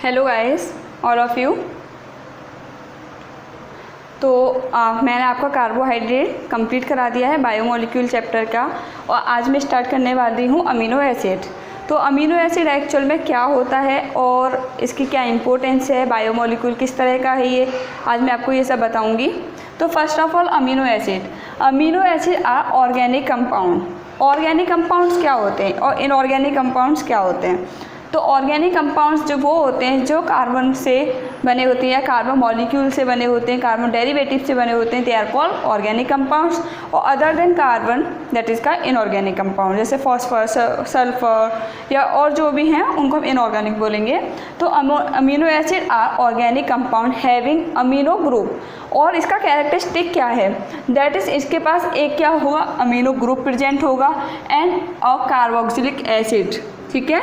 Hello guys, all of you. तो मैंने आपका कार्बोहाइड्रेट कंप्लीट करा दिया है बायोमोलिक्यूल चैप्टर का, और आज मैं स्टार्ट करने वाली हूँ अमीनो एसिड। तो अमीनो एसिड एक्चुअल में क्या होता है और इसकी क्या इंपॉर्टेंस है, बायोमोलिक्यूल किस तरह का है, ये आज मैं आपको ये सब बताऊँगी। तो first of all amino acid are organic compound. Organic compounds क्या होते हैं और इनऑर्गेनिक कंपाउंड्स क्या होते हैं? तो ऑर्गेनिक कंपाउंड्स जो वो होते हैं जो कार्बन से बने होते हैं या कार्बन मॉलिक्यूल से बने होते हैं, कार्बन डेरिवेटिव से बने होते हैं, they are called organic compounds. और other than carbon that is का इनऑर्गेनिक कंपाउंड, जैसे फॉस्फर, सल्फर या और जो भी हैं उनको हम इनऑर्गेनिक बोलेंगे। तो amino acid are organic compound having amino group. और इसका कैरेक्टरिस्टिक क्या है? दैट इज़ इसके पास एक क्या होगा, अमीनो ग्रुप प्रेजेंट होगा एंड अ कार्बोक्सिलिक एसिड। ठीक है,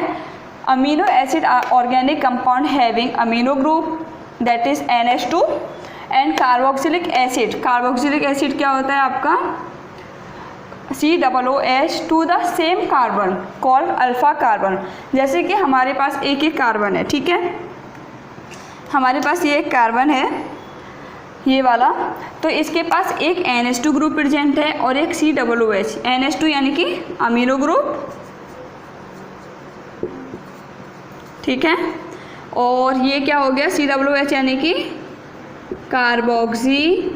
amino acid are organic compound having amino group that is NH2 and carboxylic acid. Carboxylic acid क्या होता है आपका? COOH to the same carbon called alpha carbon. जैसे कि हमारे पास एक ही कार्बन है, ठीक है, हमारे पास ये एक कार्बन है ये वाला, तो इसके पास एक NH2 ग्रुप प्रेजेंट है और एक COOH। NH2 यानी कि अमीनो ग्रुप, ठीक है, और ये क्या हो गया COOH यानी कि कार्बोक्सिलिक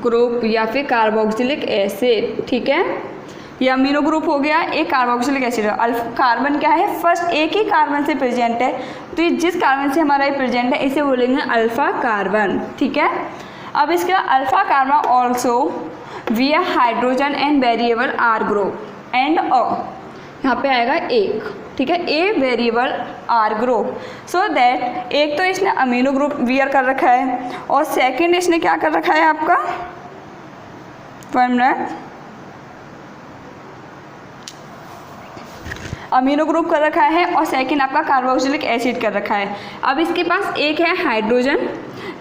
ग्रुप या फिर कार्बोक्सिलिक एसिड। ठीक है, ये अमीनो ग्रुप हो गया, एक कार्बोक्सिलिक एसिड। कार्बन क्या है? फर्स्ट एक ही कार्बन से प्रेजेंट है, तो ये जिस कार्बन से हमारा ये प्रेजेंट है इसे बोलेंगे अल्फा कार्बन। ठीक है, अब इसका alpha carbon also via hydrogen and variable R group and यहाँ पे आएगा एक, ठीक है, a variable R group. So that एक तो इसने अमीनो ग्रुप वियर कर रखा है और सेकंड इसने क्या कर रखा है आपका, 1 मिनट, अमीनो ग्रुप कर रखा है और सेकंड आपका कार्बोक्सिलिक एसिड कर रखा है। अब इसके पास एक है hydrogen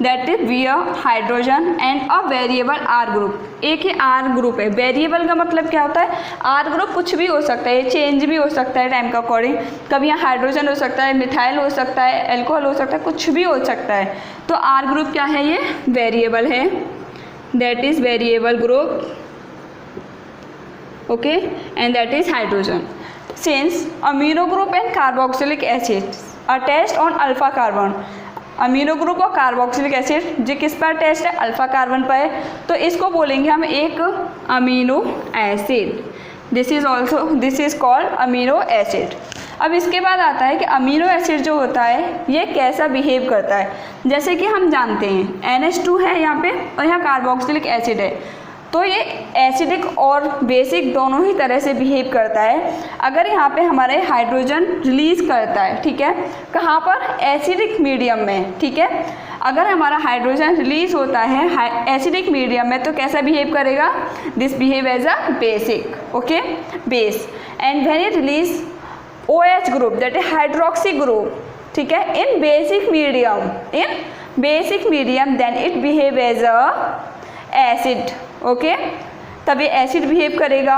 that is via hydrogen and a variable R group. एक ही आर ग्रुप है। वेरिएबल का मतलब क्या होता है? आर ग्रुप कुछ भी हो सकता है, चेंज भी हो सकता है टाइम का अकॉर्डिंग। कभी यहाँ हाइड्रोजन हो सकता है, मिथाइल हो सकता है, एल्कोहल हो सकता है, कुछ भी हो सकता है। तो आर ग्रुप क्या है? ये वेरिएबल है, that is variable group, okay, and that is hydrogen. Since amino group and carboxylic acid attached on alpha carbon, amino group और कार्बोक्सिलिक एसिड जो किस पर अटैच्ड है? अल्फा कार्बन पर है, तो इसको बोलेंगे हम एक amino acid. This is called amino acid. अब इसके बाद आता है कि अमीनो एसिड जो होता है ये कैसा बिहेव करता है। जैसे कि हम जानते हैं NH2 है यहाँ पे और यहाँ कार्बोक्सिलिक एसिड है, तो ये एसिडिक और बेसिक दोनों ही तरह से बिहेव करता है। अगर यहाँ पे हमारे हाइड्रोजन रिलीज करता है, ठीक है, कहाँ पर? एसिडिक मीडियम में। ठीक है, अगर हमारा हाइड्रोजन रिलीज होता है एसिडिक मीडियम में तो कैसा बिहेव करेगा? This behave as a basic, okay, base. And when it release OH group that is hydroxy group, ठीक है, in basic medium then it behave as a acid, okay, तब ये एसिड बिहेव करेगा।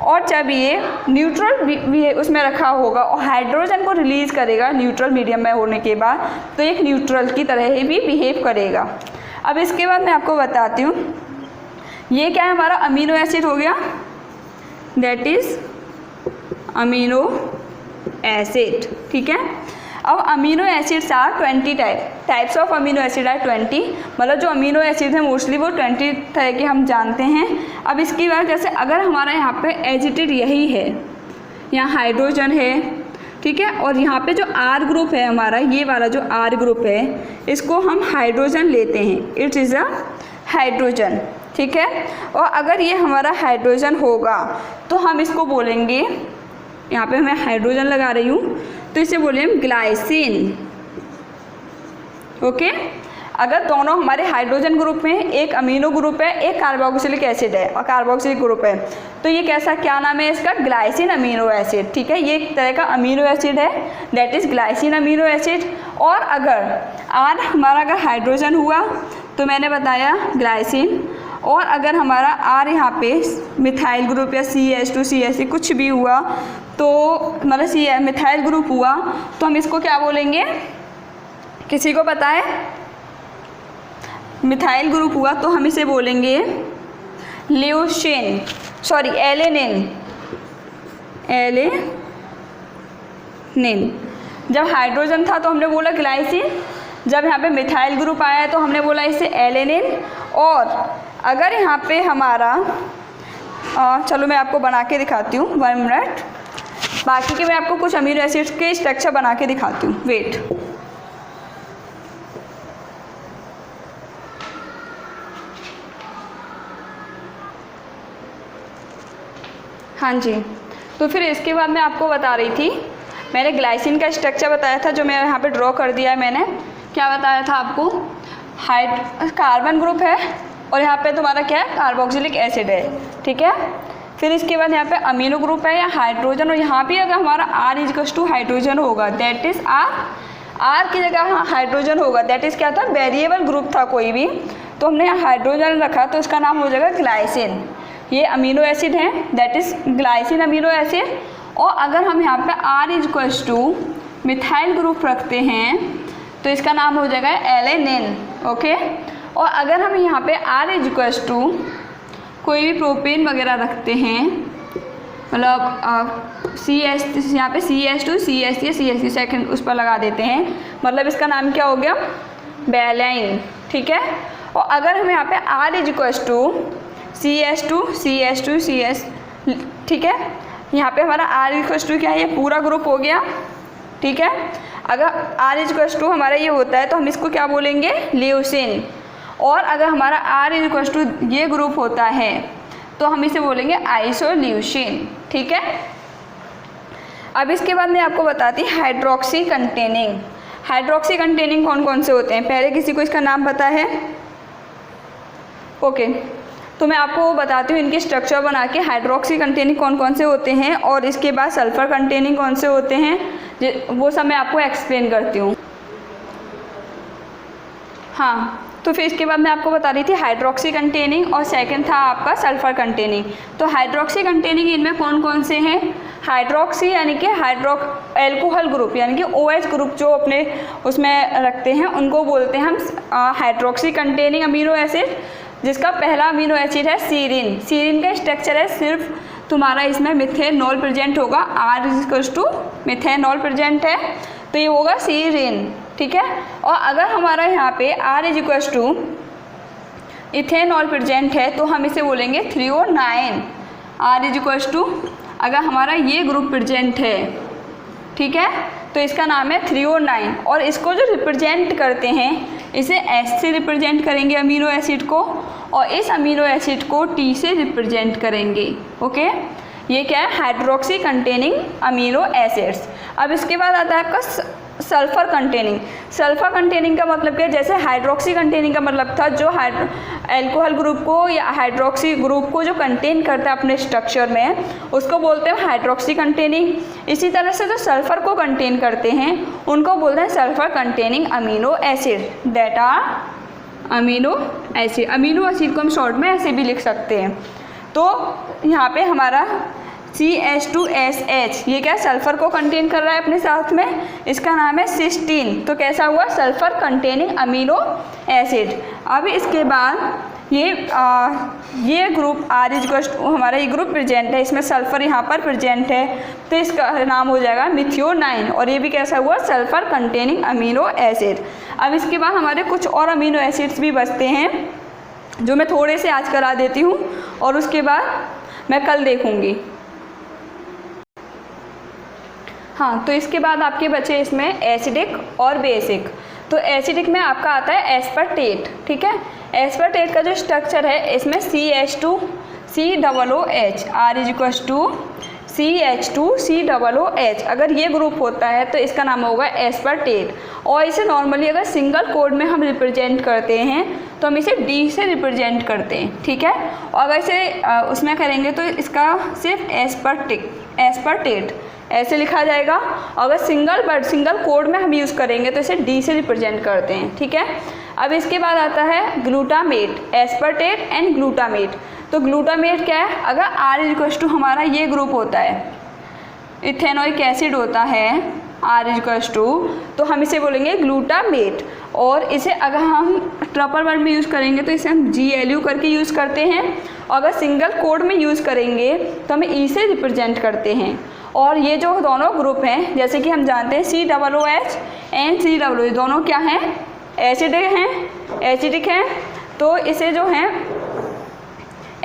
और जब ये न्यूट्रल उसमें रखा होगा और हाइड्रोजन को रिलीज करेगा न्यूट्रल मीडियम में होने के बाद, तो एक न्यूट्रल की तरह ही भी बिहेव करेगा। अब इसके बाद मैं आपको बताती हूँ ये क्या है, हमारा अमीनो एसिड हो गया, दैट इज अमीनो एसिड। ठीक है, अब amino acids are 20 types of amino acid are 20, मतलब जो अमीनो एसिड है मोस्टली वो 20 तरह के हम जानते हैं। अब इसकी बात, जैसे अगर हमारा यहाँ पे एजिटेड यही है, यहाँ हाइड्रोजन है, ठीक है, और यहाँ पे जो आर ग्रुप है हमारा, ये वाला जो आर ग्रुप है इसको हम हाइड्रोजन लेते हैं, इट इज़ अ हाइड्रोजन। ठीक है, और अगर ये हमारा हाइड्रोजन होगा तो हम इसको बोलेंगे, यहाँ पे मैं हाइड्रोजन लगा रही हूँ तो इसे बोले हम ग्लाइसिन, ओके। अगर दोनों हमारे हाइड्रोजन ग्रुप में, एक अमीनो ग्रुप है, एक कार्बोक्सिलिक एसिड है और कार्बोक्सिलिक ग्रुप है, तो ये कैसा, क्या नाम है इसका? Glycine amino acid. ठीक है, ये एक तरह का अमीनो एसिड है, that is glycine amino acid. और अगर आर हमारा अगर हाइड्रोजन हुआ तो मैंने बताया ग्लाइसिन, और अगर हमारा R यहाँ पे मिथाइल ग्रुप या CH2 CH3 कुछ भी हुआ तो मतलब मिथाइल ग्रुप हुआ तो हम इसको क्या बोलेंगे? किसी को पता है? मिथाइल ग्रुप हुआ तो हम इसे बोलेंगे एलेनिन। जब हाइड्रोजन था तो हमने बोला ग्लाइसिन, जब यहाँ पे मिथाइल ग्रुप आया तो हमने बोला इसे एलेनिन। और अगर यहाँ पे हमारा चलो मैं आपको बना के दिखाती हूँ 1 मिनट, बाकी के मैं आपको कुछ अमीनो एसिड्स के स्ट्रक्चर बना के दिखाती हूँ, वेट। हाँ जी, तो फिर इसके बाद मैं आपको बता रही थी, मैंने ग्लाइसिन का स्ट्रक्चर बताया था जो मैं यहाँ पे ड्रॉ कर दिया है। मैंने क्या बताया था आपको? कार्बन ग्रुप है और यहाँ पे तुम्हारा क्या है? कार्बोक्सिलिक एसिड है, ठीक है। फिर इसके बाद यहाँ पे अमीनो ग्रुप है या हाइड्रोजन, और यहाँ भी अगर हमारा R = हाइड्रोजन होगा, दैट इज़ R की जगह हाइड्रोजन होगा, दैट इज़ क्या था? वेरिएबल ग्रुप था कोई भी, तो हमने यहाँ हाइड्रोजन रखा तो इसका नाम हो जाएगा ग्लाइसिन। ये अमीनो एसिड है, that is glycine amino acid. और अगर हम यहाँ पे R = मिथाइल ग्रुप रखते हैं तो इसका नाम हो जाएगा एलेनिन, ओके। और अगर हम यहाँ पे R = कोई भी प्रोपेन वगैरह रखते हैं, मतलब यहाँ पे CH2 CH3 CH3 सेकंड उस पर लगा देते हैं, मतलब इसका नाम क्या हो गया? बेलाइन, ठीक है। और अगर हम यहाँ पे R = CH2 CH, ठीक है, यहाँ पे हमारा R क्या है? ये पूरा ग्रुप हो गया, ठीक है। अगर R हमारा ये होता है तो हम इसको क्या बोलेंगे? ल्यूसिन। और अगर हमारा R ये ग्रुप होता है तो हम इसे बोलेंगे आइसोल्यूसिन, ठीक है। अब इसके बाद मैं आपको बताती हाइड्रोक्सी कंटेनिंग कौन कौन से होते हैं। पहले किसी को इसका नाम पता है? ओके, तो मैं आपको बताती हूँ इनके स्ट्रक्चर बना के हाइड्रोक्सी कंटेनिंग कौन कौन से होते हैं, और इसके बाद सल्फर कंटेनिंग कौन से होते हैं, वो सब मैं आपको एक्सप्लेन करती हूँ। हाँ, तो फिर इसके बाद मैं आपको बता रही थी हाइड्रोक्सी कंटेनिंग, और सेकंड था आपका सल्फर कंटेनिंग। तो हाइड्रोक्सी कंटेनिंग इनमें कौन कौन से हैं? हाइड्रोक्सी यानी कि एल्कोहल ग्रुप यानी कि OH ग्रुप जो अपने उसमें रखते हैं उनको बोलते हैं हम हाइड्रोक्सी कंटेनिंग अमीनो एसिड, जिसका पहला अमीनो एसिड है सीरिन। सीरिन का स्ट्रक्चर है सिर्फ तुम्हारा इसमें मिथेनॉल प्रेजेंट होगा, R मिथेनॉल प्रेजेंट है तो ये होगा सीरिन, ठीक है। और अगर हमारा यहाँ पे R इथेनॉल प्रेजेंट है तो हम इसे बोलेंगे थ्रियोनाइन। R अगर हमारा ये ग्रुप प्रेजेंट है, ठीक है, तो इसका नाम है थ्रियोनाइन। और इसको जो रिप्रेजेंट करते हैं इसे S से रिप्रेजेंट करेंगे अमीनो एसिड को, और इस अमीनो एसिड को T से रिप्रेजेंट करेंगे, ओके। ये क्या है? Hydroxy containing amino acids. अब इसके बाद आता है आपका सल्फर कंटेनिंग। सल्फर कंटेनिंग का मतलब क्या है? जैसे हाइड्रोक्सी कंटेनिंग का मतलब था जो एल्कोहल ग्रुप को या हाइड्रोक्सी ग्रुप को जो कंटेन करता है अपने स्ट्रक्चर में, उसको बोलते हैं हाइड्रोक्सी कंटेनिंग। इसी तरह से जो सल्फर को कंटेन करते हैं उनको बोलते हैं sulphur containing amino acid, that are amino acid. Amino acid को हम शॉर्ट में ऐसे भी लिख सकते हैं। तो यहाँ पे हमारा CH2SH ये क्या सल्फ़र को कंटेन कर रहा है अपने साथ में, इसका नाम है सिस्टीन। तो कैसा हुआ? Sulphur containing amino acid. अब इसके बाद ये ग्रुप हमारा ये ग्रुप प्रेजेंट है, इसमें सल्फ़र यहाँ पर प्रेजेंट है तो इसका नाम हो जाएगा मिथियोनाइन, और ये भी कैसा हुआ? Sulphur containing amino acid. अब इसके बाद हमारे कुछ और अमीनो एसिड्स भी बचते हैं जो मैं थोड़े से आज करा देती हूँ और उसके बाद मैं कल देखूँगी। हाँ, तो इसके बाद आपके बचे इसमें एसिडिक और बेसिक। तो एसिडिक में आपका आता है एस्पर्टेट, ठीक है। एस्पर्टेट का जो स्ट्रक्चर है इसमें CH2COOH R=CH2COOH अगर ये ग्रुप होता है तो इसका नाम होगा एस्पर्टेट। और इसे नॉर्मली अगर सिंगल कोड में हम रिप्रेजेंट करते हैं तो हम इसे D से रिप्रेजेंट करते हैं, ठीक है। और अगर इसे उसमें करेंगे तो इसका सिर्फ एस्पर्टेट ऐसे लिखा जाएगा। अगर सिंगल कोड में हम यूज़ करेंगे तो इसे D से रिप्रेजेंट करते हैं, ठीक है। अब इसके बाद आता है ग्लूटामेट, एस्पर्टेट एंड ग्लूटामेट। तो ग्लूटामेट क्या है, अगर R इक्वल्स टू हमारा ये ग्रुप होता है, इथेनोइक एसिड होता है R इक्वल्स टू, तो हम इसे बोलेंगे ग्लूटामेट। और इसे अगर हम प्रॉपर वर्ड में यूज़ करेंगे तो इसे हम GLU करके यूज़ करते हैं, और अगर सिंगल कोड में यूज़ करेंगे तो हम ई से रिप्रेजेंट करते हैं। और ये जो दोनों ग्रुप हैं, जैसे कि हम जानते हैं COOH एंड COOH दोनों क्या हैं, एसिडिक हैं। तो इसे जो है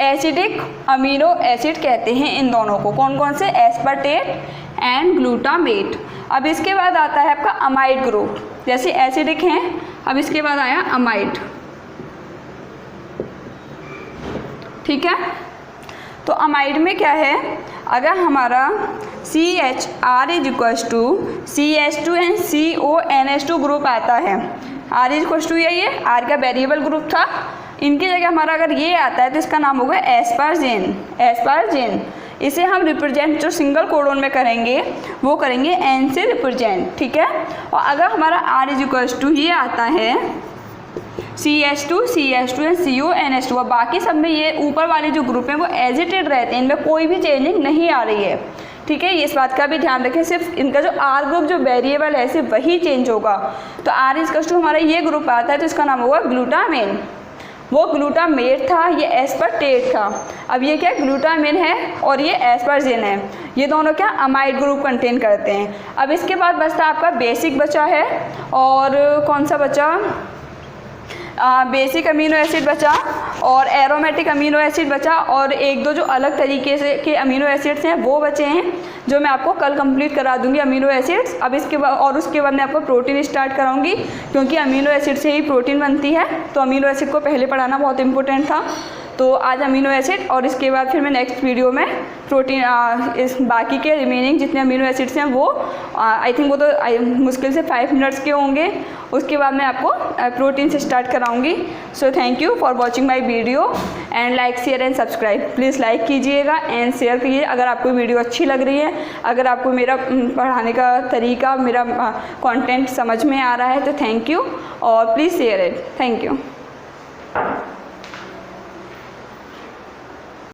एसिडिक अमीनो एसिड कहते हैं इन दोनों को। कौन कौन से, एस्पर्टेट एंड ग्लूटामेट। अब इसके बाद आता है आपका अमाइड ग्रुप, जैसे एसिडिक हैं, अब इसके बाद आया अमाइड, ठीक है। तो अमाइड में क्या है, अगर हमारा CHR is equals to CH2 and CONH2 group आता है, R इज इक्वल्स टू यही है, R का वेरिएबल ग्रुप था, इनकी जगह हमारा अगर ये आता है तो इसका नाम होगा एस्पार्जेन। इसे हम रिप्रेजेंट जो सिंगल कोडोन में करेंगे वो करेंगे N से रिप्रेजेंट, ठीक है। और अगर हमारा R इज इक्वल्स टू ये आता है CH2 एंड CONH2, और बाकी सब में ये ऊपर वाले जो ग्रुप हैं वो एजिटेड रहते हैं, इनमें कोई भी चेंजिंग नहीं आ रही है, ठीक है। इस बात का भी ध्यान रखें, सिर्फ इनका जो R ग्रुप जो वेरिएबल है सिर्फ वही चेंज होगा। तो R इज इक्वल्स टू हमारा ये ग्रुप आता है तो इसका नाम होगा ग्लूटामेन। वो ग्लूटामेट था, ये एस्पर्टेट था। अब ये क्या ग्लूटामेन है और ये एस्पर्जेन है, ये दोनों क्या अमाइड ग्रुप कंटेन करते हैं। अब इसके बाद बचता आपका बेसिक बचा है, और कौन सा बचा, बेसिक अमीनो एसिड बचा और एरोमेटिक अमीनो एसिड बचा, और एक दो जो अलग तरीके से के अमीनो एसिड्स हैं वो बचे हैं, जो मैं आपको कल कंप्लीट करा दूंगी अमीनो एसिड्स। अब इसके बाद और उसके बाद मैं आपको प्रोटीन स्टार्ट कराऊंगी, क्योंकि अमीनो एसिड से ही प्रोटीन बनती है, तो अमीनो एसिड को पहले पढ़ाना बहुत इंपॉर्टेंट था। तो आज अमीनो एसिड, और इसके बाद फिर मैं नेक्स्ट वीडियो में प्रोटीन इस बाकी के रिमेनिंग जितने अमीनो एसिड्स हैं वो आई थिंक वो तो मुश्किल से 5 मिनट्स के होंगे। उसके बाद मैं आपको प्रोटीन से स्टार्ट कराऊंगी। So thank you for watching my video and like share and subscribe. Please like कीजिएगा एंड शेयर कीजिए अगर आपको वीडियो अच्छी लग रही है, अगर आपको मेरा पढ़ाने का तरीका, मेरा कंटेंट समझ में आ रहा है तो थैंक यू, और please share it. Thank you.